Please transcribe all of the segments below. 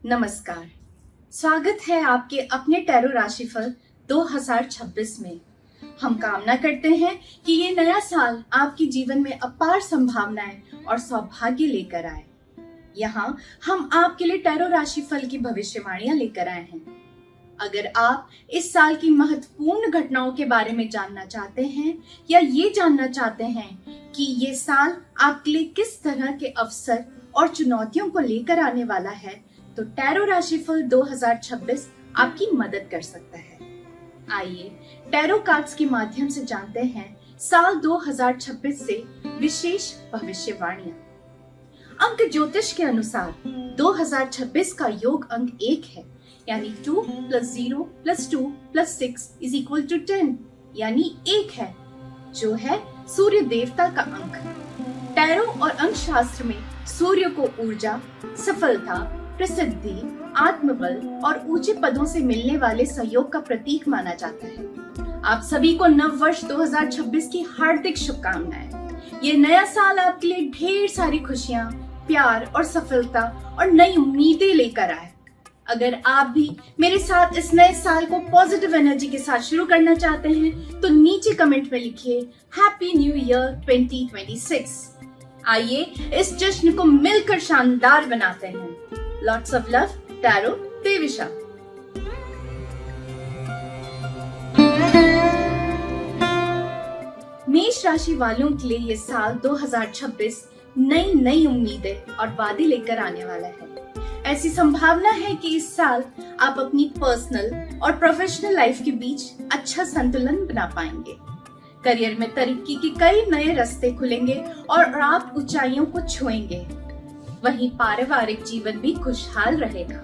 नमस्कार। स्वागत है आपके अपने टैरो राशिफल 2026 में। हम कामना करते हैं कि ये नया साल आपके जीवन में अपार संभावनाएं और सौभाग्य लेकर आए। यहाँ हम आपके लिए टैरो राशिफल की भविष्यवाणियां लेकर आए हैं। अगर आप इस साल की महत्वपूर्ण घटनाओं के बारे में जानना चाहते हैं या ये जानना चाहते हैं कि ये साल आपके लिए किस तरह के अवसर और चुनौतियों को लेकर आने वाला है, तो टैरो राशिफल 2026 आपकी मदद कर सकता है। आइए टैरो कार्ड्स के माध्यम से जानते हैं साल 2026 से विशेष भविष्यवाणियां। अंक ज्योतिष के अनुसार 2026 का योग अंक 1 है, यानी 2 + 0 + 2 + 6 = 10, यानी 1 है, जो है सूर्य देवता का अंक। टैरो और अंक शास्त्र में सूर्य को ऊर्जा, सफलता, प्रसिद्धि, आत्मबल और ऊंचे पदों से मिलने वाले सहयोग का प्रतीक माना जाता है। आप सभी को नव वर्ष 2026 की हार्दिक शुभकामनाएं। ये नया साल आपके लिए ढेर सारी खुशियां, प्यार और सफलता और नई उम्मीदें लेकर आए। अगर आप भी मेरे साथ इस नए साल को पॉजिटिव एनर्जी के साथ शुरू करना चाहते हैं तो नीचे कमेंट में लिखिए हैप्पी न्यू ईयर 2026। आइए इस जश्न को मिलकर शानदार बनाते हैं। Lots of love, tarot Devisha. मेष राशि वालों के लिए ये साल 2026 नई उम्मीदें और वादे लेकर आने वाला है। ऐसी संभावना है कि इस साल आप अपनी पर्सनल और प्रोफेशनल लाइफ के बीच अच्छा संतुलन बना पाएंगे। करियर में तरक्की के कई नए रास्ते खुलेंगे और आप ऊंचाइयों को छुएंगे। वहीं पारिवारिक जीवन भी खुशहाल रहेगा।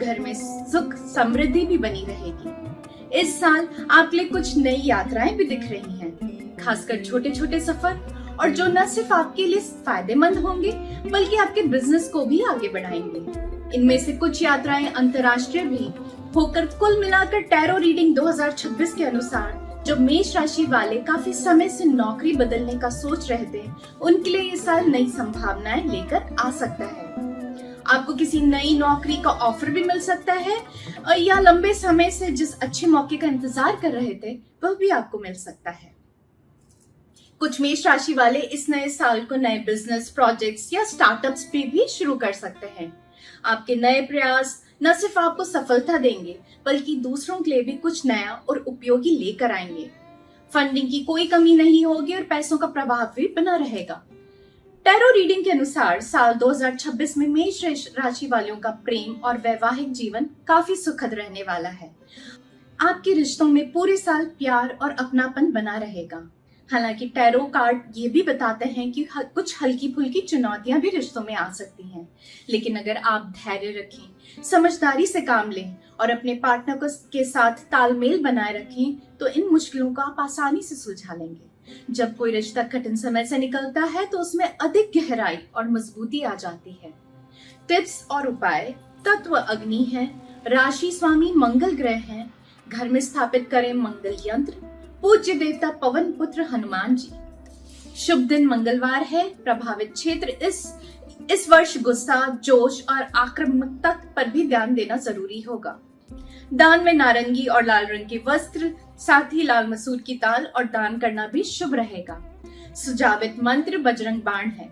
घर में सुख समृद्धि भी बनी रहेगी। इस साल आपके लिए कुछ नई यात्राएं भी दिख रही हैं, खासकर छोटे छोटे सफर, और जो न सिर्फ आपके लिए फायदेमंद होंगे बल्कि आपके बिजनेस को भी आगे बढ़ाएंगे। इनमें से कुछ यात्राएं अंतर्राष्ट्रीय भी होकर कुल मिलाकर टैरो रीडिंग 2026 के अनुसार जो मेष राशि वाले काफी समय से नौकरी बदलने का सोच रहे थे, उनके लिए ये साल नई संभावनाएं लेकर आ सकता है। आपको किसी नई नौकरी का ऑफर भी मिल सकता है या लंबे समय से जिस अच्छे मौके का इंतजार कर रहे थे वह भी आपको मिल सकता है। कुछ मेष राशि वाले इस नए साल को नए बिजनेस प्रोजेक्ट्स या स्टार्टअप्स पे भी शुरू कर सकते हैं। आपके नए प्रयास न सिर्फ आपको सफलता देंगे बल्कि दूसरों के लिए भी कुछ नया और उपयोगी लेकर आएंगे। फंडिंग की कोई कमी नहीं होगी और पैसों का प्रवाह भी बना रहेगा। टैरो रीडिंग के अनुसार साल 2026 में मेष राशि वालों का प्रेम और वैवाहिक जीवन काफी सुखद रहने वाला है। आपके रिश्तों में पूरे साल प्यार और अपनापन बना रहेगा। हालांकि टैरो कार्ड ये भी बताते हैं कि कुछ हल्की फुल्की चुनौतियां भी रिश्तों में आ सकती हैं, लेकिन अगर आप धैर्य रखें, समझदारी से काम लें और अपने पार्टनर के साथ तालमेल बनाए रखें तो इन मुश्किलों को आप आसानी से सुलझा लेंगे। जब कोई रिश्ता कठिन समय से निकलता है तो उसमें अधिक गहराई और मजबूती आ जाती है। टिप्स और उपाय: तत्व अग्नि है, राशि स्वामी मंगल ग्रह हैं, घर में स्थापित करें मंगल यंत्र, पूज्य देवता पवन पुत्र हनुमान जी। शुभ दिन मंगलवार है। प्रभावित क्षेत्र इस वर्ष गुस्सा, जोश और आक्रामकता पर भी ध्यान देना जरूरी होगा। दान में नारंगी और लाल रंग के वस्त्र, साथ ही लाल मसूर की दाल और दान करना भी शुभ रहेगा। सुझावित मंत्र बजरंग बाण है।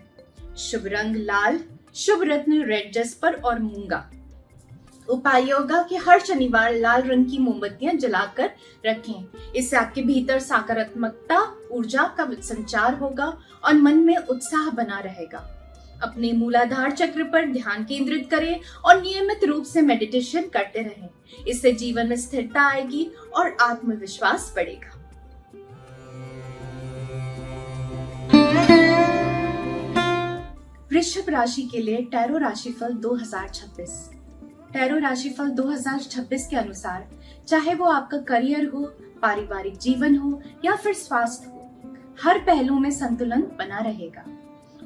शुभ रंग लाल, शुभ रत्न रेड जस्पर और मूंगा। उपाय होगा कि हर शनिवार लाल रंग की मोमबत्तियां जलाकर रखें। इससे आपके भीतर सकारात्मकता ऊर्जा का संचार होगा और मन में उत्साह बना रहेगा। अपने मूलाधार चक्र पर ध्यान केंद्रित करें और नियमित रूप से मेडिटेशन करते रहें। इससे जीवन में स्थिरता आएगी और आत्मविश्वास बढ़ेगा। वृषभ राशि के लिए टैरो राशिफल 2026। टैरो राशिफल 2026 के अनुसार चाहे वो आपका करियर हो, पारिवारिक जीवन हो या फिर स्वास्थ्य हो, हर पहलू में संतुलन बना रहेगा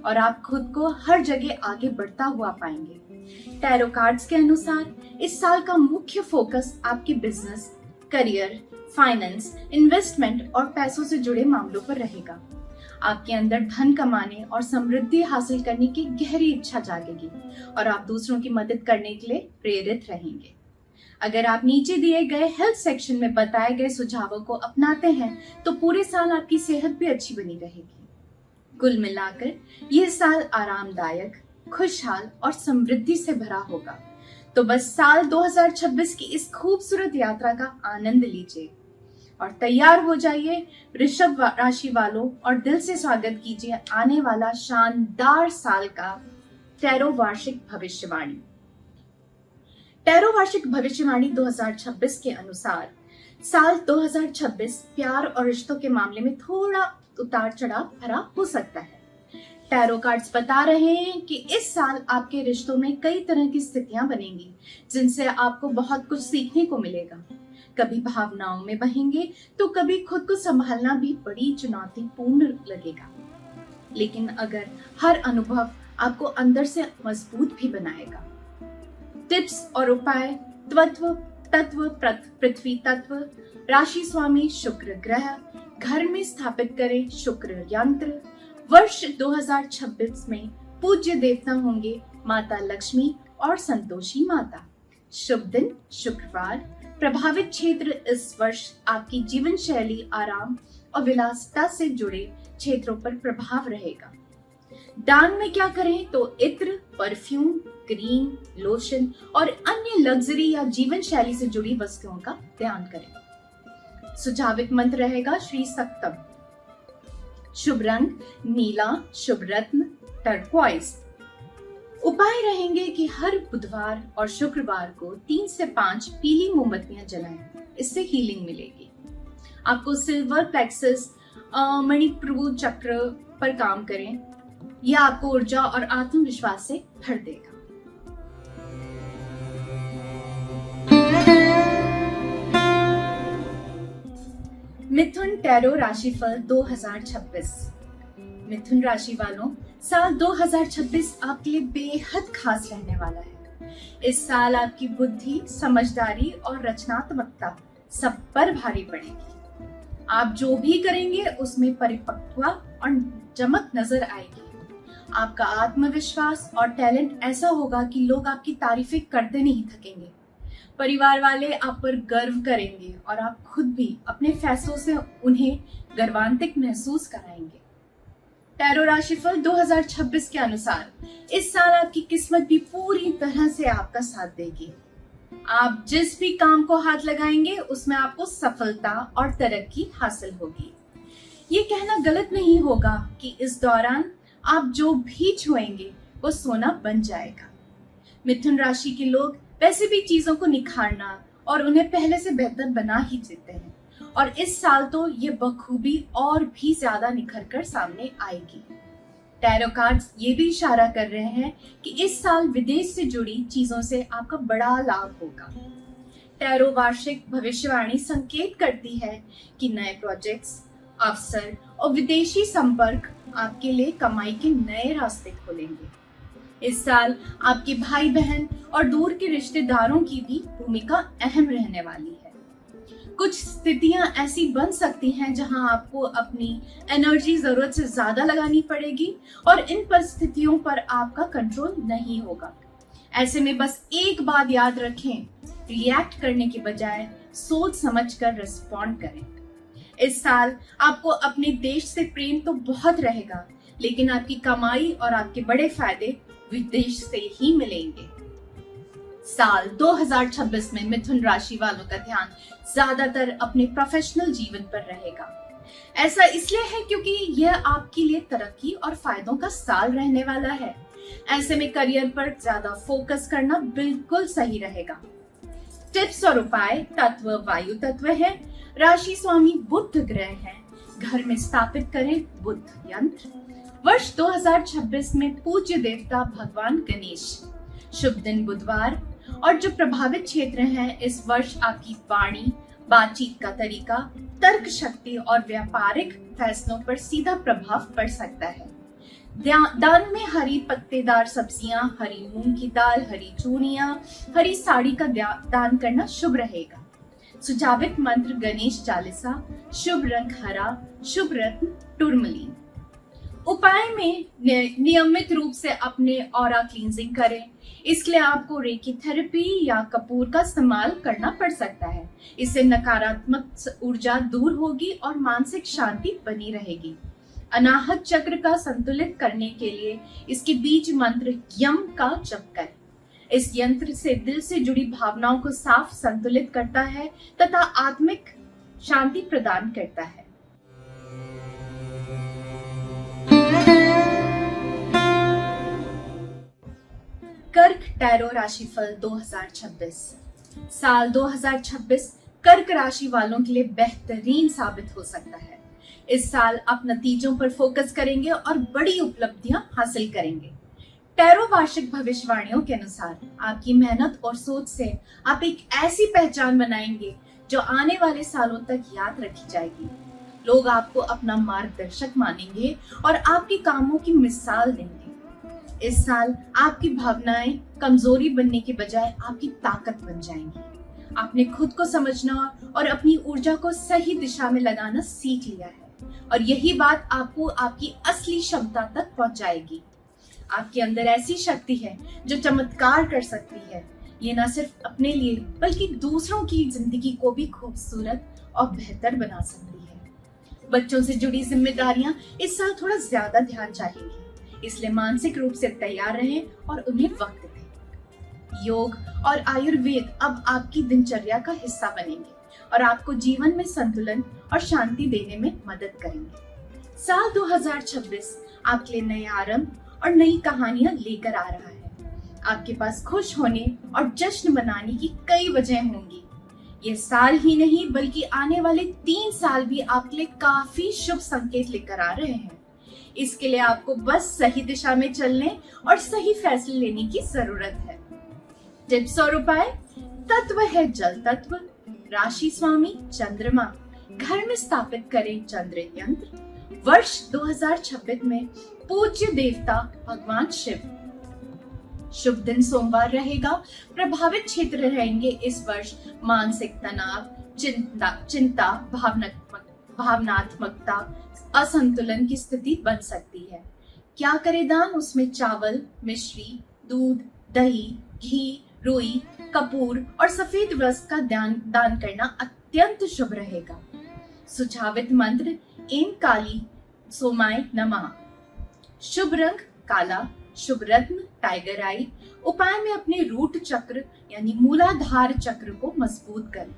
और आप खुद को हर जगह आगे बढ़ता हुआ पाएंगे। टैरो कार्ड्स के अनुसार इस साल का मुख्य फोकस आपके बिजनेस, करियर, फाइनेंस, इन्वेस्टमेंट और पैसों से जुड़े मामलों पर रहेगा। आपके अंदर धन कमाने और समृद्धि हासिल करने की गहरी इच्छा जागेगी और आप दूसरों की मदद करने के लिए प्रेरित रहेंगे। अगर आप नीचे दिए गए हेल्थ सेक्शन में बताए गए सुझावों को अपनाते हैं तो पूरे साल आपकी सेहत भी अच्छी बनी रहेगी। कुल मिलाकर यह साल आरामदायक, खुशहाल और समृद्धि से भरा होगा। तो बस साल 2026 की इस खूबसूरत यात्रा का आनंद लीजिए और तैयार हो जाइए वृषभ राशि वालों और दिल से स्वागत कीजिए आने वाला शानदार साल का टैरो वार्षिक भविष्यवाणी। टैरो वार्षिक भविष्यवाणी 2026 के अनुसार साल 2026 प्यार और रिश्तों के मामले में थोड़ा उतार चढ़ाव भरा हो सकता है। टैरो कार्ड्स बता रहे हैं कि इस साल आपके रिश्तों में कई तरह की स्थितियां बनेंगी जिनसे आपको बहुत कुछ सीखने को मिलेगा। कभी भावनाओं में बहेंगे तो कभी खुद को संभालना भी बड़ी चुनौतीपूर्ण लगेगा, लेकिन अगर हर अनुभव आपको अंदर से मजबूत भी बनाएगा। टिप्स और उपाय: तत्व पृथ्वी तत्व, राशि स्वामी शुक्र ग्रह, घर में स्थापित करें शुक्र यंत्र। वर्ष 2026 में पूज्य देवता होंगे माता लक्ष्मी और संतोषी माता। शुभ दिन शुक्रवार। प्रभावित क्षेत्र इस वर्ष आपकी जीवन शैली, आराम और विलासिता से जुड़े क्षेत्रों पर प्रभाव रहेगा। दान में क्या करें तो इत्र, परफ्यूम, क्रीम, लोशन और अन्य लग्जरी या जीवन शैली से जुड़ी वस्तुओं का ध्यान करें। सुझावित मंत्र रहेगा श्री सप्तम। शुभ रंग नीला, शुभ रत्न टर्क्वाइज। उपाय रहेंगे कि हर बुधवार और शुक्रवार को 3 से 5 पीली मोमबत्तियां जलाएं, इससे हीलिंग मिलेगी। आपको सिल्वर प्लेक्सस मणिपुर चक्र पर काम करें, यह आपको ऊर्जा और आत्मविश्वास से भर देगा। मिथुन टैरो राशिफल 2026। मिथुन राशि वालों, साल 2026 आपके लिए बेहद खास रहने वाला है। इस साल आपकी बुद्धि, समझदारी और रचनात्मकता सब पर भारी पड़ेगी। आप जो भी करेंगे उसमें परिपक्वता और चमक नजर आएगी। आपका आत्मविश्वास और टैलेंट ऐसा होगा कि लोग आपकी तारीफें करते नहीं थकेंगे। परिवार वाले आप पर गर्व करेंगे और आप खुद भी अपने फैसलों से उन्हें गर्वान्वित महसूस कराएंगे। टैरो राशिफल 2026 के अनुसार इस साल आपकी किस्मत भी पूरी तरह से आपका साथ देगी। आप जिस भी काम को हाथ लगाएंगे उसमें आपको सफलता और तरक्की हासिल होगी। ये कहना गलत नहीं होगा कि इस दौरान आप जो भी छुएंगे वो सोना बन जाएगा। मिथुन राशि के लोग वैसे भी चीजों को निखारना और उन्हें पहले से बेहतर बना ही देते हैं और इस साल तो ये बखूबी और भी ज्यादा निखर कर सामने आएगी। टैरो कार्ड्स ये भी इशारा कर रहे हैं कि इस साल विदेश से जुड़ी चीजों से आपका बड़ा लाभ होगा। टैरो वार्षिक भविष्यवाणी संकेत करती है कि नए प्रोजेक्ट्स, अवसर और विदेशी संपर्क आपके लिए कमाई के नए रास्ते खोलेंगे। इस साल आपके भाई बहन और दूर के रिश्तेदारों की भी भूमिका अहम रहने वाली है। कुछ स्थितियां ऐसी बन सकती हैं जहां आपको अपनी एनर्जी जरूरत से ज्यादा लगानी पड़ेगी और इन परिस्थितियों पर आपका कंट्रोल नहीं होगा। ऐसे में बस एक बात याद रखें, रिएक्ट करने के बजाय सोच समझकर रिस्पॉन्ड करें। इस साल आपको अपने देश से प्रेम तो बहुत रहेगा, लेकिन आपकी कमाई और आपके बड़े फायदे विदेश से ही मिलेंगे। साल 2026 में मिथुन राशि वालों का ध्यान ज्यादातर अपने प्रोफेशनल जीवन पर रहेगा। ऐसा इसलिए है क्योंकि यह आपके लिए तरक्की और फायदों का साल रहने वाला है। ऐसे में करियर पर ज्यादा फोकस करना बिल्कुल सही रहेगा। टिप्स और उपाय: तत्व वायु तत्व है, राशि स्वामी बुध ग्रह है, घर में स्थापित करें बुध यंत्र। वर्ष 2026 में पूज्य देवता भगवान गणेश। शुभ दिन बुधवार। और जो प्रभावित क्षेत्र हैं इस वर्ष आपकी वाणी, बातचीत का तरीका, तर्क शक्ति और व्यापारिक फैसलों पर सीधा प्रभाव पड़ सकता है। दान में हरी पत्तेदार सब्जियां, हरी मूंग की दाल, हरी चूड़ियां, हरी साड़ी का दान करना शुभ रहेगा। सुझावित मंत्र गणेश चालीसा। शुभ रंग हरा, शुभ रत्न टुरमलीन। उपाय में नियमित रूप से अपने ऑरा क्लींजिंग करें। इसके लिए आपको रेकी थेरेपी या कपूर का इस्तेमाल करना पड़ सकता है। इससे नकारात्मक ऊर्जा दूर होगी और मानसिक शांति बनी रहेगी। अनाहत चक्र का संतुलित करने के लिए इसके बीज मंत्र यम का जप करें। इस यंत्र से दिल से जुड़ी भावनाओं को साफ संतुलित करता है तथा आत्मिक शांति प्रदान करता है। कर्क टैरो राशिफल 2026। साल 2026 कर्क राशि वालों के लिए बेहतरीन साबित हो सकता है। इस साल आप नतीजों पर फोकस करेंगे और बड़ी उपलब्धियां हासिल करेंगे। टैरो वार्षिक भविष्यवाणियों के अनुसार आपकी मेहनत और सोच से आप एक ऐसी पहचान बनाएंगे जो आने वाले सालों तक याद रखी जाएगी। लोग आपको अपना मार्गदर्शक मानेंगे और आपके कामों की मिसाल देंगे। इस साल आपकी भावनाएं कमजोरी बनने के बजाय आपकी ताकत बन जाएंगी। आपने खुद को समझना और अपनी ऊर्जा को सही दिशा में लगाना सीख लिया है और यही बात आपको आपकी असली क्षमता तक पहुंचाएगी। आपके अंदर ऐसी शक्ति है जो चमत्कार कर सकती है। ये न सिर्फ अपने लिए बल्कि दूसरों की जिंदगी को भी खूबसूरत और बेहतर बना सकती है। बच्चों से जुड़ी जिम्मेदारियां इस साल थोड़ा ज्यादा ध्यान चाहेंगी, इसलिए मानसिक रूप से तैयार रहें और उन्हें वक्त दें। योग और आयुर्वेद अब आपकी दिनचर्या का हिस्सा बनेंगे और आपको जीवन में संतुलन और शांति देने में मदद करेंगे। साल 2026 आपके लिए नए आरंभ और नई कहानियां लेकर आ रहा है। आपके पास खुश होने और जश्न मनाने की कई वजह होंगी। ये साल ही नहीं बल्कि आने वाले 3 साल भी आपके लिए काफी शुभ संकेत लेकर आ रहे हैं। इसके लिए आपको बस सही दिशा में चलने और सही फैसले लेने की जरूरत है। टिप्स और उपाय। तत्व है जल तत्व, राशि स्वामी चंद्रमा, घर में स्थापित करें चंद्र यंत्र। वर्ष 2026 में पूज्य देवता भगवान शिव। शुभ दिन सोमवार रहेगा। प्रभावित क्षेत्र रहेंगे इस वर्ष मानसिक तनाव, चिंता, भावनात्मकता, असंतुलन की स्थिति बन सकती है। क्या करे दान? उसमें चावल, मिश्री, दूध, दही, घी, रुई, कपूर और सफेद वस्त्र का दान करना अत्यंत शुभ रहेगा। सुझावित मंत्र एम काली सोमाय नमः। शुभ रंग काला, शुभ रत्न टाइगर आई। उपाय में अपने रूट चक्र यानी मूलाधार चक्र को मजबूत करें।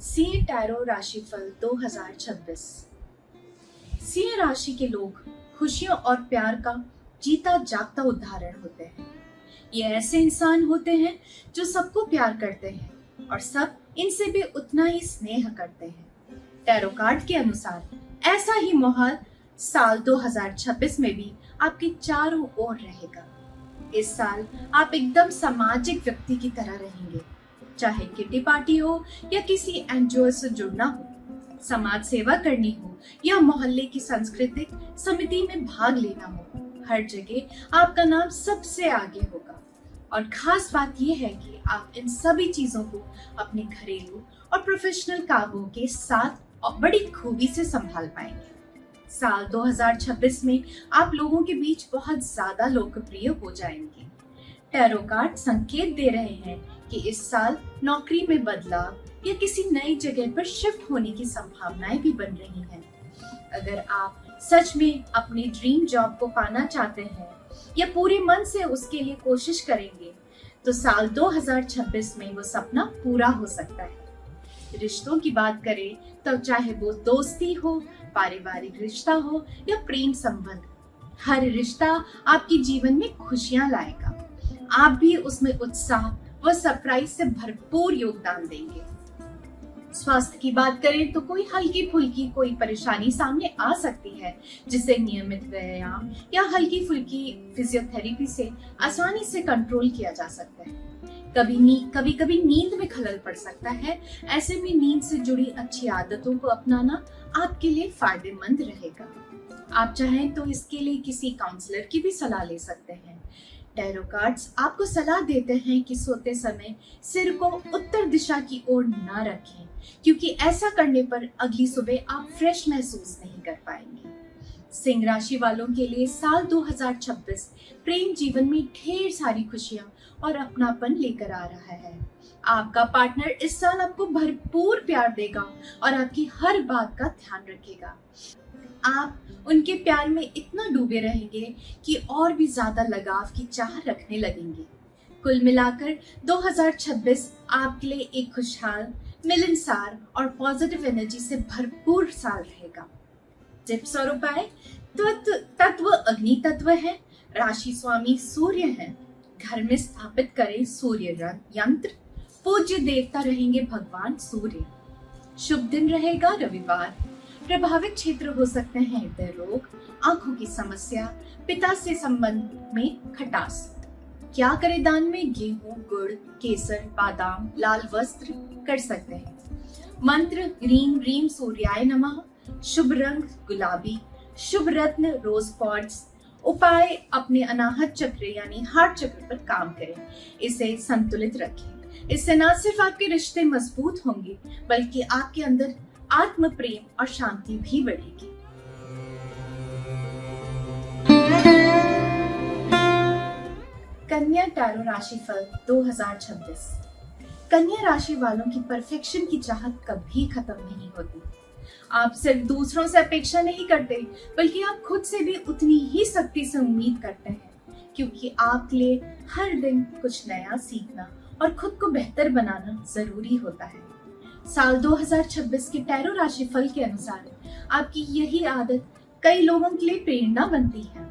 सिंह टैरो राशिफल 2026। सिंह राशि के लोग खुशियों और प्यार का जीता जागता उदाहरण होते हैं। ये ऐसे इंसान होते हैं जो सबको प्यार करते हैं और सब इनसे भी उतना ही स्नेह करते हैं। टैरो कार्ड के अनुसार ऐसा ही माहौल साल 2026 में भी आपके चारों ओर रहेगा। इस साल आप एकदम सामाजिक व्यक्ति की तरह रहेंगे, चाहे किटी पार्टी हो या किसी एनजीओ से जुड़ना हो, समाज सेवा करनी हो या मोहल्ले की सांस्कृतिक समिति में भाग लेना हो, हर जगह आपका नाम सबसे आगे होगा। और खास बात यह है कि आप इन सभी चीजों को अपने घरेलू और प्रोफेशनल कामों के साथ और बड़ी खूबी से संभाल पाएंगे। साल 2026 में आप लोगों के बीच बहुत ज्यादा लोकप्रिय हो जाएंगे। टैरो कार्ड संकेत दे रहे हैं कि इस साल नौकरी में बदलाव या किसी नई जगह पर शिफ्ट होने की संभावनाएं भी बन रही हैं। अगर आप सच में अपनी ड्रीम जॉब को पाना चाहते हैं या पूरे मन से उसके लिए कोशिश करेंगे तो साल 2026 में वो सपना पूरा हो सकता है। रिश्तों की बात करें तो चाहे वो दोस्ती हो, पारिवारिक रिश्ता हो या प्रेम संबंध, हर रिश्ता आपके जीवन में खुशियां लाएगा। आप भी उसमें उत्साह व सरप्राइज से भरपूर योगदान देंगे। स्वास्थ्य की बात करें तो कोई हल्की फुल्की कोई परेशानी सामने आ सकती है, जिसे नियमित व्यायाम या हल्की फुल्की फिजियोथेरेपी से आसानी से कंट्रोल किया जा सकता है। कभी कभी नींद में खलल पड़ सकता है। ऐसे में नींद से जुड़ी अच्छी आदतों को अपनाना आपके लिए फायदेमंद रहेगा। आप चाहें तो इसके लिए किसी काउंसलर की भी सलाह ले सकते हैं। टैरो कार्ड्स आपको सलाह देते हैं कि सोते समय सिर को उत्तर दिशा की ओर न रखें क्योंकि ऐसा करने पर अगली सुबह आप फ्रेश महसूस नहीं कर पाएंगे। सिंह राशि वालों के लिए साल 2026 प्रेम जीवन में ढेर सारी खुशियां और अपनापन लेकर आ रहा है। आपका पार्टनर इस साल आपको भरपूर प्यार देगा और आपकी हर बात का ध्यान रखेगा। आप उनके प्यार में इतना डूबे रहेंगे कि और भी ज्यादा लगाव की चाह रखने लगेंगे। कुल मिलाकर 2026 आपके लिए एक खुशहाल, मिलनसार और पॉजिटिव एनर्जी से भरपूर साल रहेगा। टिप्स और उपाय। तत्व अग्नि तत्व है, राशि स्वामी सूर्य है। घर में स्थापित करें सूर्य यंत्र। पूज्य देवता रहेंगे भगवान सूर्य। शुभ दिन रहेगा रविवार। प्रभावित क्षेत्र हो सकते हैं हृदय रोग, आंखों की समस्या, पिता से संबंध में खटास। क्या करें दान में? गेहूं, गुड़, केसर, बादाम, लाल वस्त्र कर सकते हैं। मंत्र ह्रीं ह्रीं सूर्याय नमः। शुभ रंग गुलाबी। शुभ रत्न रोज क्वार्ट्ज। उपाय अपने अनाहत चक्र यानी हार्ट चक्र पर काम करें, इसे संतुलित रखें। इससे न सिर्फ आपके रिश्ते मजबूत होंगे बल्कि आपके अंदर आत्म प्रेम और शांति भी बढ़ेगी। कन्या टैरो राशिफल 2026। कन्या राशि वालों की परफेक्शन की चाहत कभी खत्म नहीं होती। आप सिर्फ दूसरों से अपेक्षा नहीं करते बल्कि आप खुद से भी उतनी ही सख्ती से उम्मीद करते हैं, क्योंकि आपके लिए हर दिन कुछ नया सीखना और खुद को बेहतर बनाना जरूरी होता है। साल 2026 के टैरो राशिफल के अनुसार आपकी यही आदत कई लोगों के लिए प्रेरणा बनती है।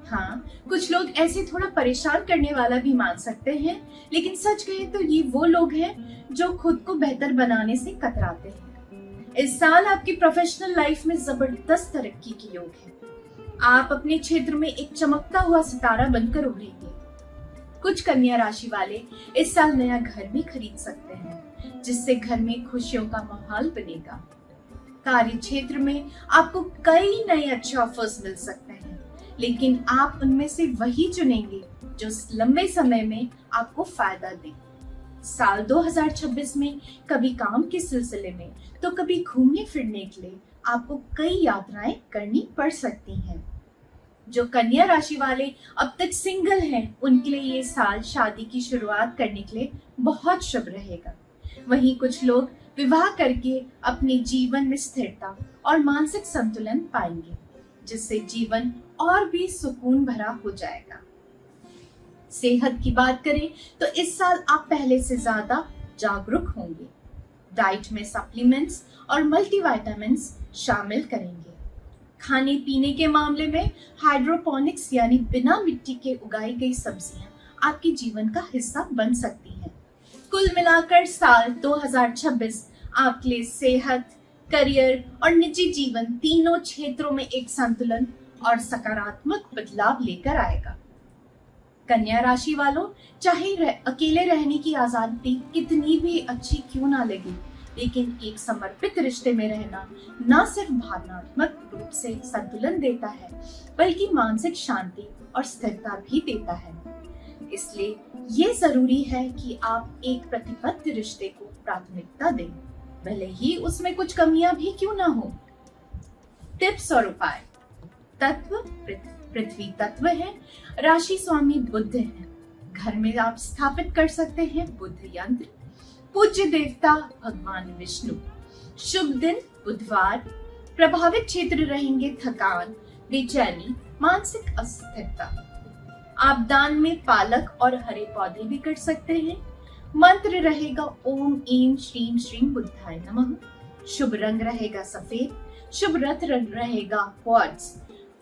हाँ, कुछ लोग ऐसे थोड़ा परेशान करने वाला भी मान सकते हैं, लेकिन सच कहें तो ये वो लोग हैं जो खुद को बेहतर बनाने से कतराते हैं। इस साल आपकी प्रोफेशनल लाइफ में जबरदस्त तरक्की के योग है। आप अपने क्षेत्र में एक चमकता हुआ सितारा बनकर उभरेंगे। कुछ कन्या राशि वाले इस साल नया घर भी खरीद सकते हैं, जिससे घर में खुशियों का माहौल बनेगा। कार्य क्षेत्र में आपको कई नए अच्छे ऑफर्स मिल सकते हैं, लेकिन आप उनमें से वही चुनेंगे जो लंबे समय में आपको फायदा दे। साल 2026 में कभी काम के सिलसिले में तो कभी घूमने फिरने के लिए आपको कई यात्राएं करनी पड़ सकती हैं। जो कन्या राशि वाले अब तक सिंगल हैं, उनके लिए ये साल शादी की शुरुआत करने के लिए बहुत शुभ रहेगा। वहीं कुछ लोग विवाह करके अपने जीवन में स्थिरता और मानसिक संतुलन पाएंगे, जिससे जीवन और भी सुकून भरा हो जाएगा। सेहत की बात करें तो इस साल आप पहले से ज्यादा जागरूक होंगे। डाइट में सप्लीमेंट्स और मल्टीविटामिन्स शामिल करेंगे। खाने पीने के मामले में हाइड्रोपोनिक्स यानी बिना मिट्टी के उगाई गई सब्जियां आपके जीवन का हिस्सा बन सकती हैं। कुल मिलाकर साल 2026 आपके लिए सेहत, करियर और निजी जीवन तीनों क्षेत्रों में एक संतुलन और सकारात्मक बदलाव लेकर आएगा। कन्या राशि वालों, चाहे अकेले रहने की आजादी कितनी भी अच्छी क्यों ना लगे, लेकिन एक समर्पित रिश्ते में रहना न सिर्फ भावनात्मक रूप से संतुलन देता है बल्कि मानसिक शांति और स्थिरता भी देता है। इसलिए ये जरूरी है कि आप एक प्रतिबद्ध रिश्ते को प्राथमिकता दें, भले ही उसमें कुछ कमियां भी क्यों ना हो। टिप्स और उपाय। तत्व पृथ्वी तत्व है, राशि स्वामी बुध है। घर में आप स्थापित कर सकते हैं बुध यंत्र। पूज्य देवता भगवान विष्णु। शुभ दिन बुधवार। प्रभावित क्षेत्र रहेंगे थकान, बेचैनी, मानसिक अस्थिरता। आप दान में पालक और हरे पौधे भी कर सकते हैं। मंत्र रहेगा ओम ऐं श्रीं श्रीं बुद्धाय नमः। शुभ रंग रहेगा सफेद। शुभ रत्न रहेगा क्वार्ट्ज।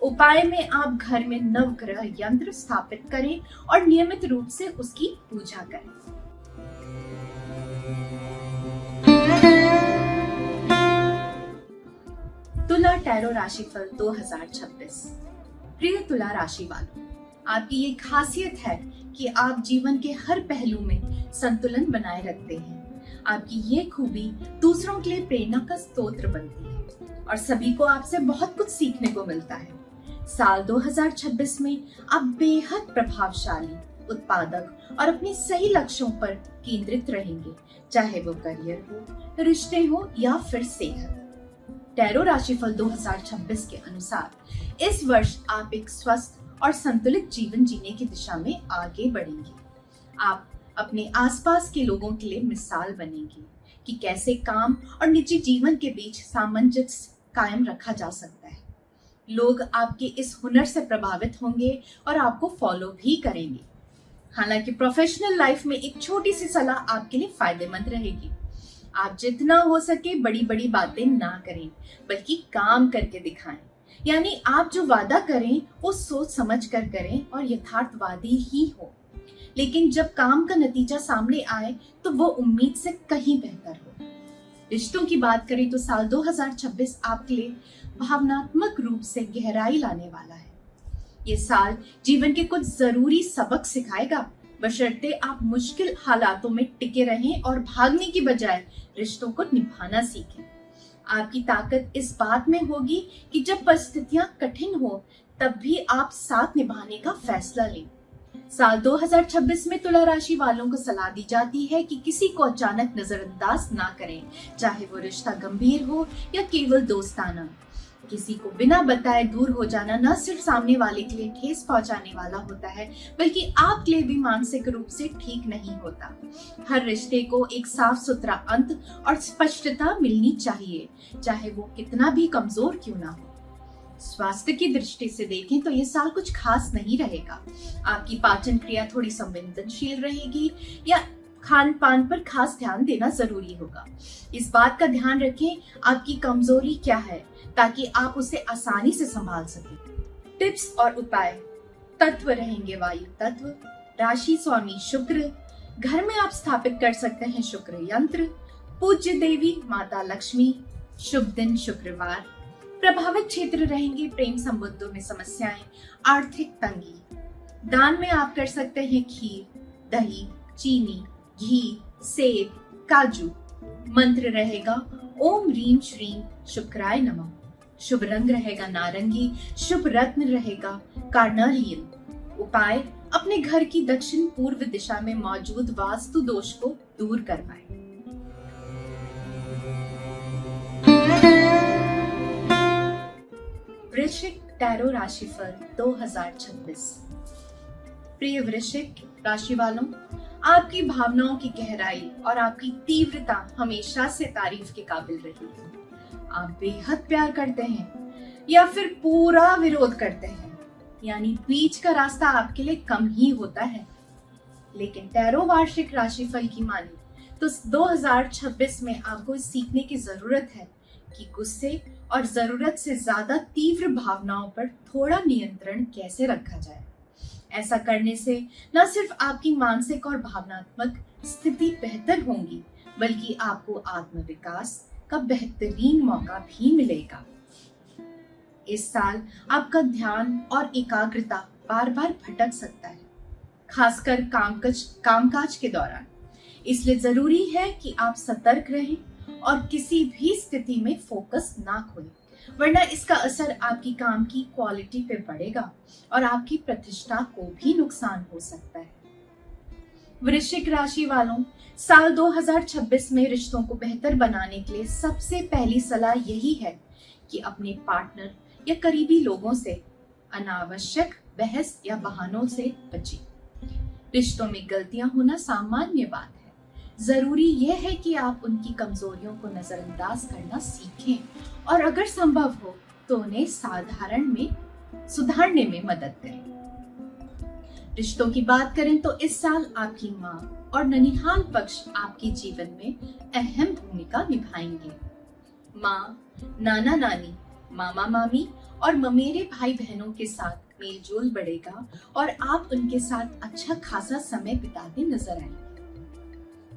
उपाय में आप घर में नवग्रह यंत्र स्थापित करें और नियमित रूप से उसकी पूजा करें। तुला टैरो राशिफल 2026। प्रिय तुला राशि वालों, आपकी ये खासियत है कि आप जीवन के हर पहलू में संतुलन बनाए रखते हैं। आपकी ये खूबी दूसरों के लिए प्रेरणा का स्रोत बनती है और सभी को आपसे बहुत कुछ सीखने को मिलता है। साल 2026 में आप बेहद प्रभावशाली, उत्पादक और अपने सही लक्ष्यों पर केंद्रित रहेंगे, चाहे वो करियर हो, रिश्ते हो या फिर सेहत। टैरो राशिफल 2026 के अनुसार इस वर्ष आप एक स्वस्थ और संतुलित जीवन जीने की दिशा में आगे बढ़ेंगे। आप अपने आसपास के लोगों के लिए मिसाल बनेंगे कि कैसे काम और निजी जीवन के बीच सामंजस्य कायम रखा जा सकता है। लोग आपके इस हुनर से प्रभावित होंगे और आपको फॉलो भी करेंगे। हालांकि प्रोफेशनल लाइफ में एक छोटी सी सलाह आपके लिए फायदेमंद रहेगी। आप जितना हो सके बड़ी बड़ी बातें ना करें, बल्कि काम करके दिखाएं। यानी आप जो वादा करें वो सोच समझ कर करें और यथार्थवादी ही हो, लेकिन जब काम का नतीजा सामने आए तो वो उम्मीद से कहीं बेहतर हो। रिश्तों की बात करें तो साल 2026 आपके लिए भावनात्मक रूप से गहराई लाने वाला है। ये साल जीवन के कुछ जरूरी सबक सिखाएगा, बशर्ते आप मुश्किल हालातों में टिके रहें और भागने की बजाय रिश्तों को निभाना सीखें। आपकी ताकत इस बात में होगी कि जब परिस्थितियां कठिन हो तब भी आप साथ निभाने का फैसला लें। साल 2026 में तुला राशि वालों को सलाह दी जाती है कि किसी को अचानक नजरअंदाज ना करें, चाहे वो रिश्ता गंभीर हो या केवल दोस्ताना। किसी को बिना बताए दूर हो जाना न सिर्फ सामने वाले के लिए ठेस पहुंचाने वाला होता है, बल्कि आपके लिए भी मानसिक रूप से ठीक नहीं होता। हर रिश्ते को एक साफ सुथरा अंत और स्पष्टता मिलनी चाहिए, चाहे वो कितना भी कमजोर क्यों ना हो। स्वास्थ्य की दृष्टि से देखें तो ये साल कुछ खास नहीं रहेगा। आपकी पाचन क्रिया थोड़ी संवेदनशील रहेगी या खान पान पर खास ध्यान देना जरूरी होगा। इस बात का ध्यान रखें आपकी कमजोरी क्या है, ताकि आप उसे आसानी से संभाल सकें। टिप्स और उपाय। तत्व रहेंगे वायु तत्व, राशि स्वामी शुक्र। घर में आप स्थापित कर सकते हैं शुक्र यंत्र। पूज्य देवी माता लक्ष्मी। शुभ दिन शुक्रवार। प्रभावित क्षेत्र रहेंगे प्रेम संबंधों में समस्याएं, आर्थिक तंगी। दान में आप कर सकते हैं खीर, दही, चीनी, घी, सेब, काजू। मंत्र रहेगा ओम रीम श्रीम शुक्राय नमः। शुभ रंग रहेगा नारंगी। शुभ रत्न रहेगा कार्नेलियन। उपाय, अपने घर की दक्षिण पूर्व दिशा में मौजूद वास्तु दोष को दूर करवाएं। वृश्चिक टैरो राशिफल 2026। प्रिय वृश्चिक राशि वालों, आपकी भावनाओं की गहराई और आपकी तीव्रता हमेशा से तारीफ के काबिल रही है। आप बेहद प्यार करते हैं या फिर पूरा विरोध करते हैं, यानी बीच का रास्ता आपके लिए कम ही होता है। लेकिन टैरो वार्षिक राशिफल की माने तो 2026 में आपको सीखने की जरूरत है कि गुस्से और जरूरत से ज्यादा तीव्र भावनाओं पर थोड़ा नियंत्रण कैसे रखा जाए। ऐसा करने से न सिर्फ आपकी मानसिक और भावनात्मक स्थिति बेहतर होंगी, बल्कि आपको आत्मविकास का बेहतरीन मौका भी मिलेगा। इस साल आपका ध्यान और एकाग्रता बार बार भटक सकता है, खासकर कामकाज के दौरान। इसलिए जरूरी है कि आप सतर्क रहें और किसी भी स्थिति में फोकस ना खोएं, वरना इसका असर आपकी काम की क्वालिटी पे पड़ेगा और आपकी प्रतिष्ठा को भी नुकसान हो सकता है। वृश्चिक राशि वालों, साल 2026 में रिश्तों को बेहतर बनाने के लिए सबसे पहली सलाह यही है कि अपने पार्टनर या करीबी लोगों से अनावश्यक बहस या बहानों से बचें। रिश्तों में गलतियां होना सामान्य बात है। जरूरी यह है कि आप उनकी कमजोरियों को नजरअंदाज करना सीखें और अगर संभव हो तो उन्हें सुधारने में मदद करें। रिश्तों की बात करें तो इस साल आपकी माँ और ननिहाल पक्ष आपके जीवन में अहम भूमिका निभाएंगे। माँ, नाना नानी, मामा मामी और ममेरे भाई बहनों के साथ मेलजोल बढ़ेगा और आप उनके साथ अच्छा खासा समय बिताते नजर आएंगे।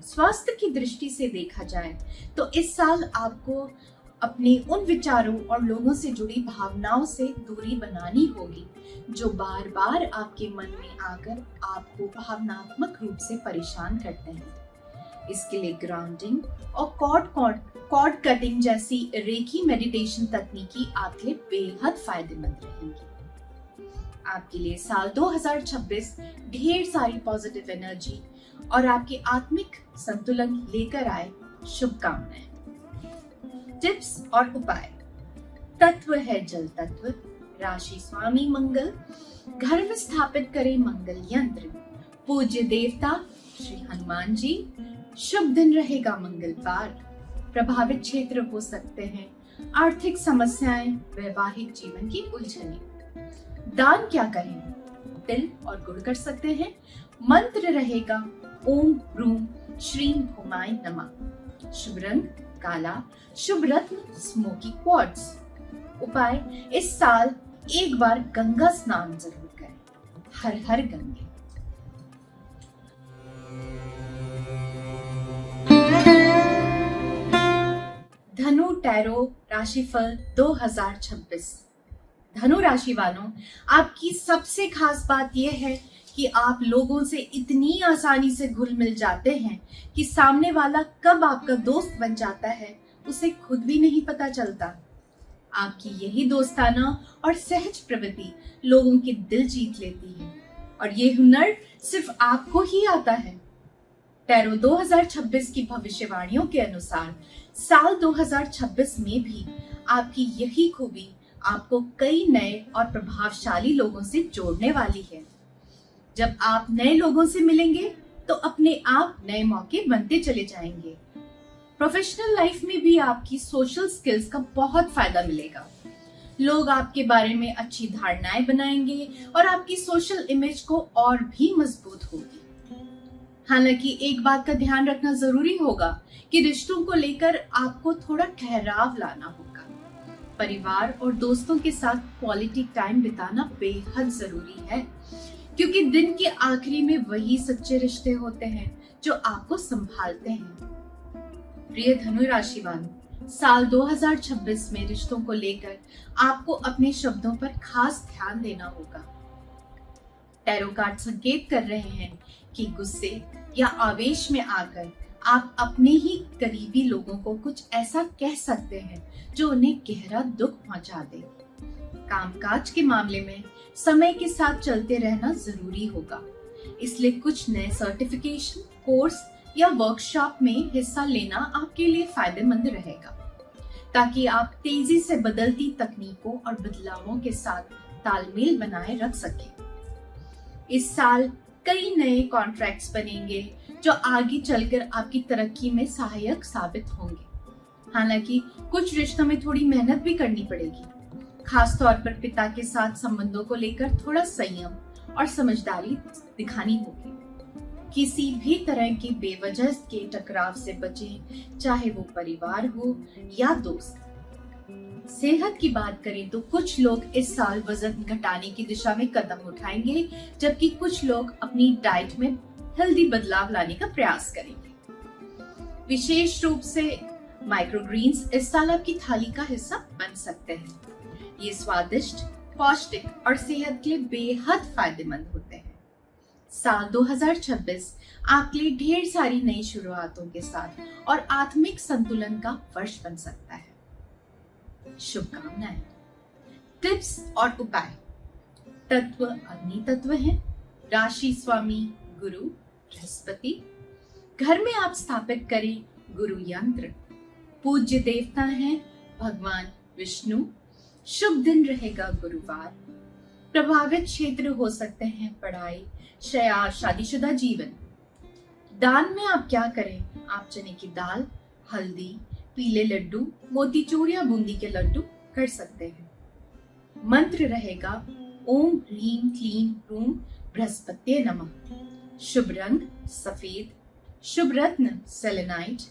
स्वास्थ्य की दृष्टि से देखा जाए तो इस साल आपको अपने उन विचारों और लोगों से जुड़ी भावनाओं से दूरी बनानी होगी जो बार बार आपके मन में आकर आपको भावनात्मक रूप से परेशान करते हैं। इसके लिए ग्राउंडिंग और कॉर्ड कटिंग जैसी रेकी मेडिटेशन तकनीकी आपके लिए बेहद फायदेमंद रहेंगी। आपके लिए साल 2026 ढेर सारी पॉजिटिव एनर्जी और आपके आत्मिक संतुलन लेकर आए। शुभकामनाएं। टिप्स और उपाय। तत्व है जल तत्व, राशि स्वामी मंगल। घर में स्थापित करें मंगल यंत्र। पूज्य देवता श्री हनुमान जी। शुभ दिन रहेगा मंगलवार। प्रभावित क्षेत्र हो सकते हैं आर्थिक समस्याएं, वैवाहिक जीवन की उलझनें। दान क्या करें? तिल और गुड़ कर सकते हैं। मंत्र रहेगा ओम ह्रूम श्रीम भूमाय नमः। शुभ रंग काला। शुभ रत्न स्मोकी क्वार्ट्ज। उपाय, इस साल एक बार गंगा स्नान जरूर करें। हर हर गंगे। धनु टैरो राशिफल 2026। धनु राशि वालों, आपकी सबसे खास बात यह है कि आप लोगों से इतनी आसानी से घुल मिल जाते हैं कि सामने वाला कब आपका दोस्त बन जाता है उसे खुद भी नहीं पता चलता। आपकी यही दोस्ताना और सहज प्रवृत्ति लोगों के दिल जीत लेती है और ये हुनर सिर्फ आपको ही आता है। टैरो 2026 की भविष्यवाणियों के अनुसार साल 2026 में भी आपकी यही खूबी आपको कई नए और प्रभावशाली लोगों से जोड़ने वाली है। जब आप नए लोगों से मिलेंगे तो अपने आप नए मौके बनते चले जाएंगे। प्रोफेशनल लाइफ में भी आपकी सोशल स्किल्स का बहुत फायदा मिलेगा। लोग आपके बारे में अच्छी धारणाएं बनाएंगे और आपकी सोशल इमेज को और भी मजबूत होगी। हालांकि एक बात का ध्यान रखना जरूरी होगा कि रिश्तों को लेकर आपको थोड़ा ठहराव लाना होगा। परिवार और दोस्तों के साथ क्वालिटी टाइम बिताना बेहद जरूरी है, क्योंकि दिन के आखिरी में वही सच्चे रिश्ते होते हैं जो आपको संभालते हैं। प्रिय धनु राशि वालों, साल 2026 में रिश्तों को लेकर आपको अपने शब्दों पर खास ध्यान देना होगा। टैरो कार्ड संकेत कर रहे हैं कि गुस्से या आवेश में आकर आप अपने ही करीबी लोगों को कुछ ऐसा कह सकते हैं जो उन्हें गहरा दुख पहुंचा दे। कामकाज के मामले में समय के साथ चलते रहना जरूरी होगा, इसलिए कुछ नए सर्टिफिकेशन कोर्स या वर्कशॉप में हिस्सा लेना आपके लिए फायदेमंद रहेगा, ताकि आप तेजी से बदलती तकनीकों और बदलावों के साथ तालमेल बनाए रख सकें। इस साल कई नए कॉन्ट्रैक्ट्स बनेंगे जो आगे चलकर आपकी तरक्की में सहायक साबित होंगे। हालांकि कुछ रिश्तों में थोड़ी मेहनत भी करनी पड़ेगी, खास तौर पर पिता के साथ संबंधों को लेकर थोड़ा संयम और समझदारी दिखानी होगी। किसी भी तरह की बेवजह के टकराव से बचें, चाहे वो परिवार हो या दोस्त। सेहत की बात करें तो कुछ लोग इस साल वजन घटाने की दिशा में कदम उठाएंगे, जबकि कुछ लोग अपनी डाइट में हेल्दी बदलाव लाने का प्रयास करेंगे। विशेष रूप से माइक्रोग्रीन्स इस साल आपकी थाली का हिस्सा बन सकते हैं। ये स्वादिष्ट, पौष्टिक और सेहत के लिए बेहद फायदेमंद होते हैं। साल 2026 आपके लिए ढेर सारी नई शुरुआतों के साथ और आत्मिक संतुलन का वर्ष बन सकता है। शुभकामनाएं। टिप्स और उपाय। तत्व अग्नि तत्व है। राशि स्वामी गुरु बृहस्पति। घर में आप स्थापित करें गुरु यंत्र। पूज्य देवता हैं भगवान विष्णु। शुभ दिन रहेगा गुरुवार। प्रभावित क्षेत्र हो सकते हैं पढ़ाई, शादीशुदा जीवन। दान में आप क्या करें? आप चने की दाल, हल्दी, पीले लड्डू, मोतीचूर या बूंदी के लड्डू कर सकते हैं। मंत्र रहेगा ओम ह्रीम क्लीम ह्रूम बृहस्पत्ये नमः। शुभ रंग सफेद। शुभ रत्न सेलेनाइट।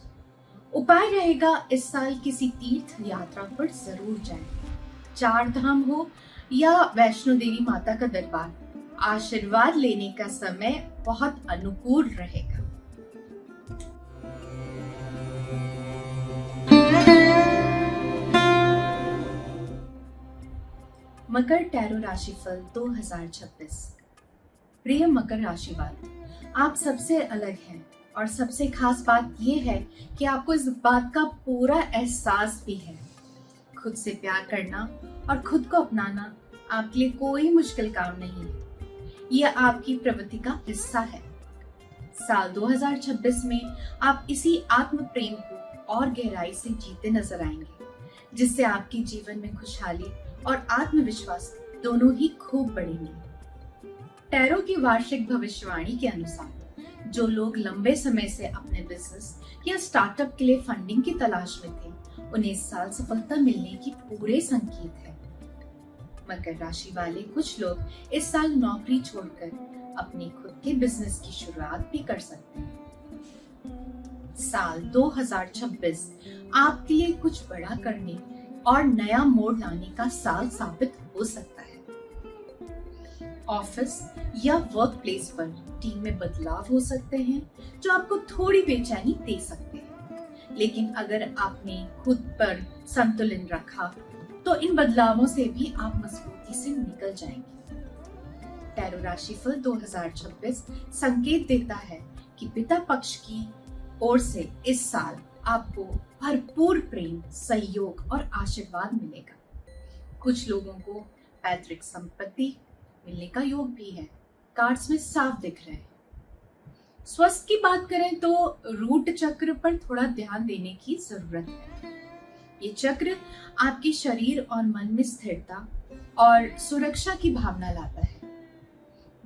उपाय रहेगा इस साल किसी तीर्थ यात्रा पर जरूर जाएं। 4 धाम हो या वैष्णो देवी माता का दरबार, आशीर्वाद लेने का समय बहुत अनुकूल रहेगा। मकर टैरो राशिफल 2026। प्रिय मकर राशि वाले, आप सबसे अलग हैं और सबसे खास बात यह है कि आपको इस बात का पूरा एहसास भी है। खुद से प्यार करना और खुद को अपनाना आपके लिए कोई मुश्किल काम नहीं है, यह आपकी प्रवृत्ति का हिस्सा है। साल 2026 में आप इसी आत्म प्रेम को और गहराई से जीते नजर आएंगे, जिससे आपके जीवन में खुशहाली और आत्मविश्वास दोनों ही खूब बढ़ेंगे। टैरो की वार्षिक भविष्यवाणी के अनुसार जो लोग लंबे समय से अपने बिजनेस या स्टार्टअप के लिए फंडिंग की तलाश में थे, उन्हें इस साल सफलता मिलने की पूरे संकेत है। मकर राशि वाले कुछ लोग इस साल नौकरी छोड़कर अपने खुद के बिजनेस की शुरुआत भी कर सकते हैं। साल 2026 आपके लिए कुछ बड़ा करने और नया मोड़ लाने का साल साबित हो सकता है। ऑफिस या वर्क प्लेस पर टीम में बदलाव हो सकते हैं जो आपको थोड़ी बेचैनी दे सकते हैं, लेकिन अगर आपने खुद पर संतुलन रखा तो इन बदलावों से भी आप मजबूती से निकल जाएंगे। टैरो राशिफल 2026 संकेत देता है कि पिता पक्ष की ओर से इस साल आपको भरपूर प्रेम, सहयोग और आशीर्वाद मिलेगा। कुछ लोगों को पैतृक संपत्ति मिलने का योग भी है, कार्ड्स में साफ दिख रहे हैं। स्वास्थ्य की बात करें तो रूट चक्र पर थोड़ा ध्यान देने की जरूरत है। ये चक्र आपके शरीर और मन में स्थिरता और सुरक्षा की भावना लाता है।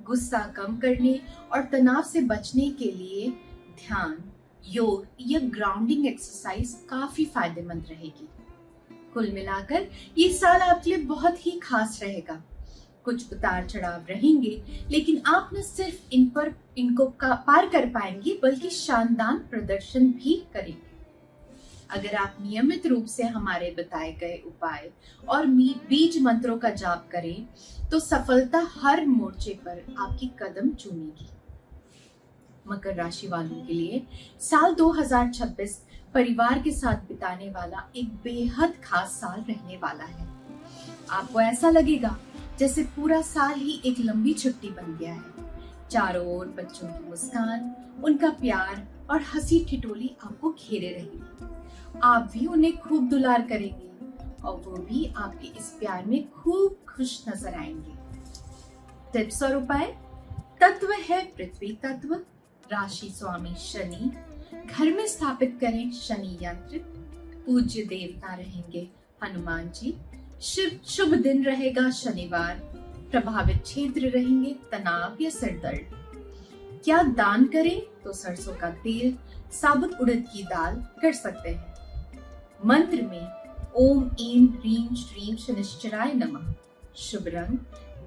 गुस्सा कम करने और तनाव से बचने के लिए ध्यान, योग या ग्राउंडिंग एक्सरसाइज काफी फायदेमंद रहेगी। कुल मिलाकर ये साल आपके लिए बहुत ही खास रहेगा। कुछ उतार चढ़ाव रहेंगे, लेकिन आप न सिर्फ इनको पार कर पाएंगे बल्कि शानदार प्रदर्शन भी करेंगे। अगर आप नियमित रूप से हमारे बताए गए उपाय और बीज मंत्रों का जाप करें तो सफलता हर मोर्चे पर आपकी कदम चूमेगी। मकर राशि वालों के लिए साल 2026 परिवार के साथ बिताने वाला एक बेहद खास साल रहने वाला है। आपको ऐसा लगेगा जैसे पूरा साल ही एक लंबी छुट्टी बन गया है। चारों ओर बच्चों की मुस्कान, उनका प्यार और हंसी ठिठोली आपको घेरे रहेगी। आप भी उन्हें खूब दुलार करेंगे और वो भी आपके इस प्यार में खूब खुश नजर आएंगे। टिप्स और उपाय। तत्व है पृथ्वी तत्व, राशि स्वामी शनि, घर में स्थापित करें शनि यंत्र, पूज्य देवता रहेंगे हनुमान जी, शुभ दिन रहेगा शनिवार, प्रभावित क्षेत्र रहेंगे तनाव या सिरदर्द। क्या दान करें तो सरसों का तेल, साबुत उड़द की दाल कर सकते हैं। मंत्र में ओम ऐं ह्रीं श्रीं शनिश्चराय नमः। शुभ रंग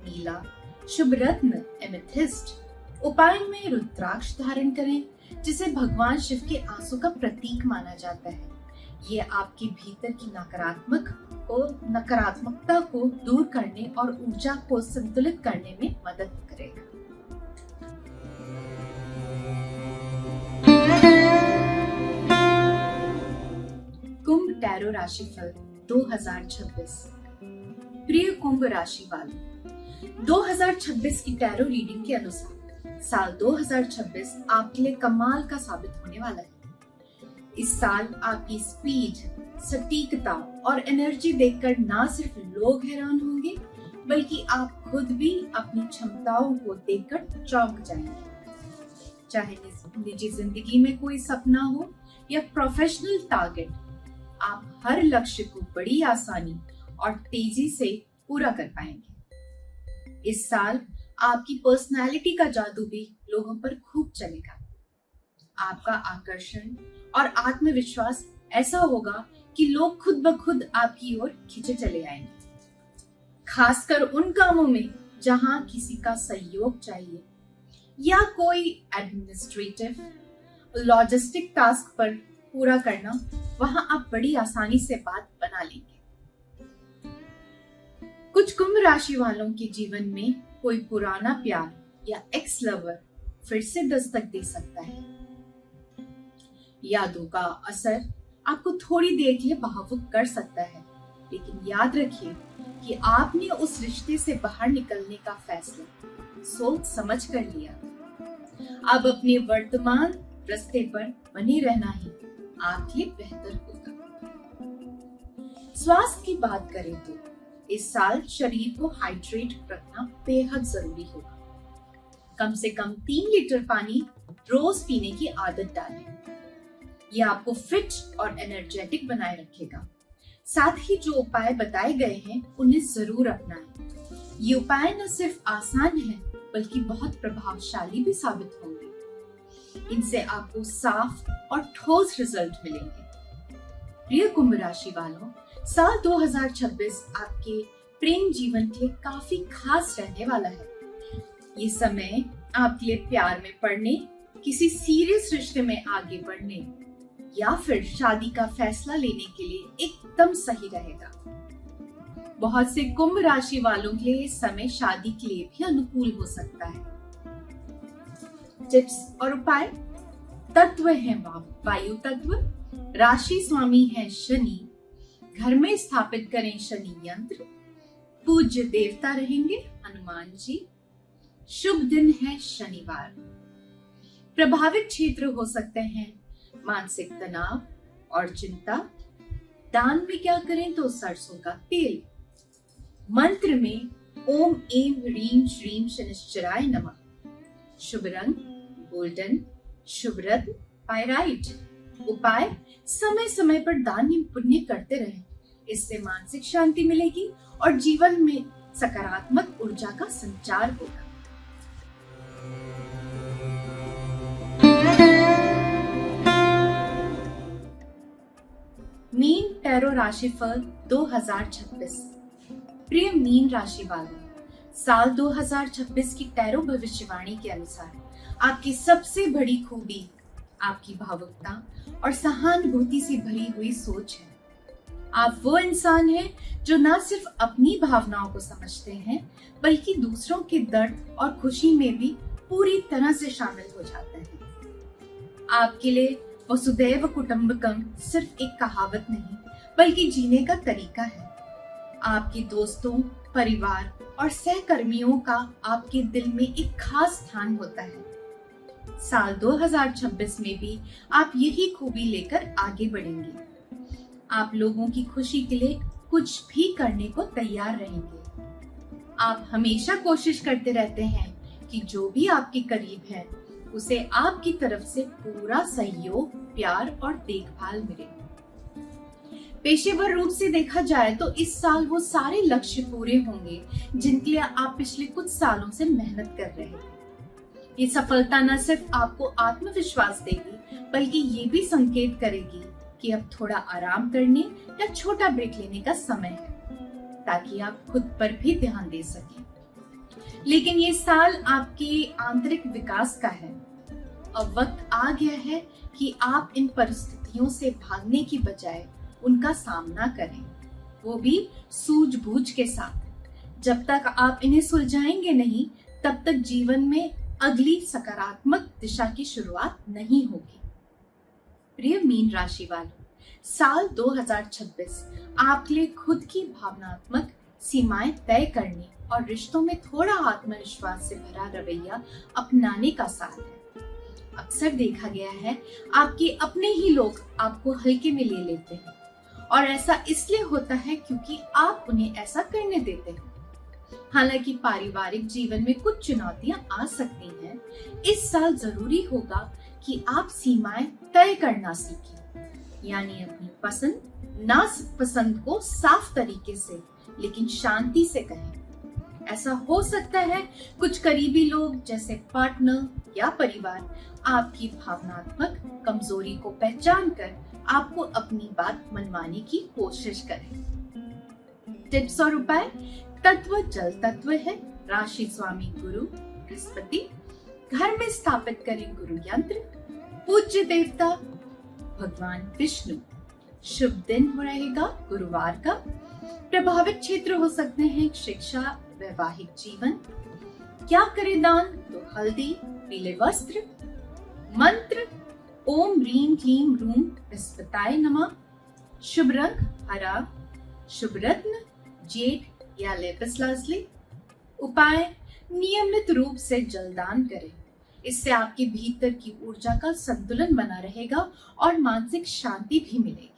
नीला, शुभ रत्न एमेथिस्ट। उपाय में रुद्राक्ष धारण करें, जिसे भगवान शिव के आंसू का प्रतीक माना जाता है। ये आपके भीतर की नकारात्मकता को दूर करने और ऊर्जा को संतुलित करने में मदद करेगा। कुंभ टैरो राशिफल 2026। प्रिय कुंभ राशि वालों, 2026 की टैरो रीडिंग के अनुसार साल 2026 आपके लिए कमाल का साबित होने वाला है। इस साल आपकी स्पीड, सटीकता और एनर्जी देखकर ना सिर्फ लोग हैरान होंगे, बल्कि आप खुद भी अपनी क्षमताओं को देखकर चौंक जाएंगे। चाहे निजी जिंदगी में कोई सपना हो या प्रोफेशनल टारगेट, आप हर लक्ष्य को बड़ी आसानी और तेजी से पूरा कर पाएंगे। इस साल आपकी पर्सनालिटी का जादू भी लोगों पर खूब चलेगा। आपका आकर्षण और आत्मविश्वास ऐसा होगा कि लोग खुद ब खुद आपकी ओर खींचे चले आएंगे। खासकर उन कामों में जहां किसी का सहयोग चाहिए या कोई एडमिनिस्ट्रेटिव, लॉजिस्टिक टास्क पर पूरा करना, वहां आप बड़ी आसानी से बात बना लेंगे। कुछ कुंभ राशि वालों के जीवन में कोई पुराना प्यार या एक्स लवर फिर से दस्तक दे सकता है। यादों का असर आपको थोड़ी देर के लिए भावुक कर सकता है, लेकिन याद रखिए कि आपने उस रिश्ते से बाहर निकलने का फैसला सोच समझ कर लिया। अब अपने वर्तमान रास्ते पर बने रहना ही आपके लिए बेहतर होगा। स्वास्थ्य की बात करें तो इस साल शरीर को हाइड्रेट रखना बेहद जरूरी होगा। कम से कम 3 लीटर पानी रोज पीने की आदत डालें। यह आपको फिट और एनर्जेटिक बनाए रखेगा। साथ ही जो उपाय बताए गए हैं उन्हें जरूर अपनाएं। ये उपाय न सिर्फ आसान है बल्कि बहुत प्रभावशाली भी साबित होंगे। इनसे आपको साफ और ठोस रिजल्ट मिलेंगे। प्रिय कुंभ राशि वालों, साल 2026 आपके प्रेम जीवन के लिए काफी खास रहने वाला है। ये समय आपके लिए प्यार में पड़ने, किसी सीरियस रिश्ते में आगे बढ़ने या फिर शादी का फैसला लेने के लिए एकदम सही रहेगा। बहुत से कुंभ राशि वालों के लिए ये समय शादी के लिए भी अनुकूल हो सकता है। टिप्स और उपाय। तत्व है वायु तत्व, राशि स्वामी है शनि, घर में स्थापित करें शनि यंत्र, पूज्य देवता रहेंगे हनुमान जी, शुभ दिन है शनिवार। प्रभावित क्षेत्र हो सकते हैं मानसिक तनाव और चिंता। दान में क्या करें तो सरसों का तेल। मंत्र में ओम एम ह्रीम श्रीम शनिश्चराय नमः। शुभ रंग गोल्डन, शुभ रत्न पायराइट। उपाय, समय समय पर दान पुण्य करते रहें। इससे मानसिक शांति मिलेगी और जीवन में सकारात्मक ऊर्जा का संचार होगा। मीन टैरो राशिफल 2026। प्रिय मीन राशि वालों, साल 2026 की टैरो भविष्यवाणी के अनुसार आपकी सबसे बड़ी खूबी आपकी भावुकता और सहानुभूति से भरी हुई सोच है। आप वो इंसान हैं जो न सिर्फ अपनी भावनाओं को समझते हैं बल्कि दूसरों के दर्द और खुशी में भी पूरी तरह से शामिल हो जाते हैं। आपके लिए वसुदैव कुटुंबकम सिर्फ एक कहावत नहीं बल्कि जीने का तरीका है। आपके दोस्तों, परिवार और सहकर्मियों का आपके दिल में एक खास स्थान होता है। साल 2026 में भी आप यही खूबी लेकर आगे बढ़ेंगे। आप लोगों की खुशी के लिए कुछ भी करने को तैयार रहेंगे। आप हमेशा कोशिश करते रहते हैं कि जो भी आपके करीब है उसे आपकी तरफ से पूरा सहयोग, प्यार और देखभाल मिले। पेशेवर रूप से देखा जाए तो इस साल वो सारे लक्ष्य पूरे होंगे जिनके लिए आप पिछले कुछ सालों से मेहनत कर रहे हैं। ये सफलता न सिर्फ आपको आत्मविश्वास देगी बल्कि ये भी संकेत करेगी कि अब थोड़ा आराम करने या छोटा ब्रेक लेने का समय है ताकि आप खुद पर भी ध्यान दे सकें। लेकिन ये साल आपके आंतरिक विकास का है। अब वक्त आ गया है कि आप इन परिस्थितियों से भागने की बजाय उनका सामना करें, वो भी सूझबूझ के साथ। जब तक आप इन्हें सुलझाएंगे नहीं तब तक जीवन में अगली सकारात्मक दिशा की शुरुआत नहीं होगी। प्रिय मीन राशि वालों, साल 2026 आपके लिए खुद की भावनात्मक सीमाएं तय करने और रिश्तों में थोड़ा आत्मविश्वास से भरा रवैया अपनाने का साल है। अक्सर देखा गया है आपके अपने ही लोग आपको हल्के में ले लेते हैं और ऐसा इसलिए होता है क्योंकि आप उन्हें ऐसा करने देते हैं। हालांकि पारिवारिक जीवन में कुछ चुनौतियां आ सकती हैं। इस साल जरूरी होगा कि आप सीमाएं तय करना सीखें, यानी अपनी पसंद नापसंद को साफ तरीके से लेकिन शांति से कहें। ऐसा हो सकता है कुछ करीबी लोग जैसे पार्टनर या परिवार आपकी भावनात्मक कमजोरी को पहचान कर आपको अपनी बात मनवाने की कोशिश करें। टिप्स और उपाय। तत्व जल तत्व है, राशि स्वामी गुरु बृहस्पति, घर में स्थापित करें गुरु यंत्र, पूज्य देवता भगवान विष्णु। शुभ दिन रहेगा गुरुवार का। प्रभावित क्षेत्र हो सकते हैं शिक्षा, वैवाहिक जीवन। क्या करें दान तो हल्दी, पीले वस्त्र। मंत्र ओम ह्रीम क्लीम रूम बृहस्पताय नमः। शुभ रंग हरा, शुभ रत्न जेड या लेपिस लाजुली। उपाय, नियमित रूप से जलदान करें। इससे आपके भीतर की ऊर्जा का संतुलन बना रहेगा और मानसिक शांति भी मिलेगी।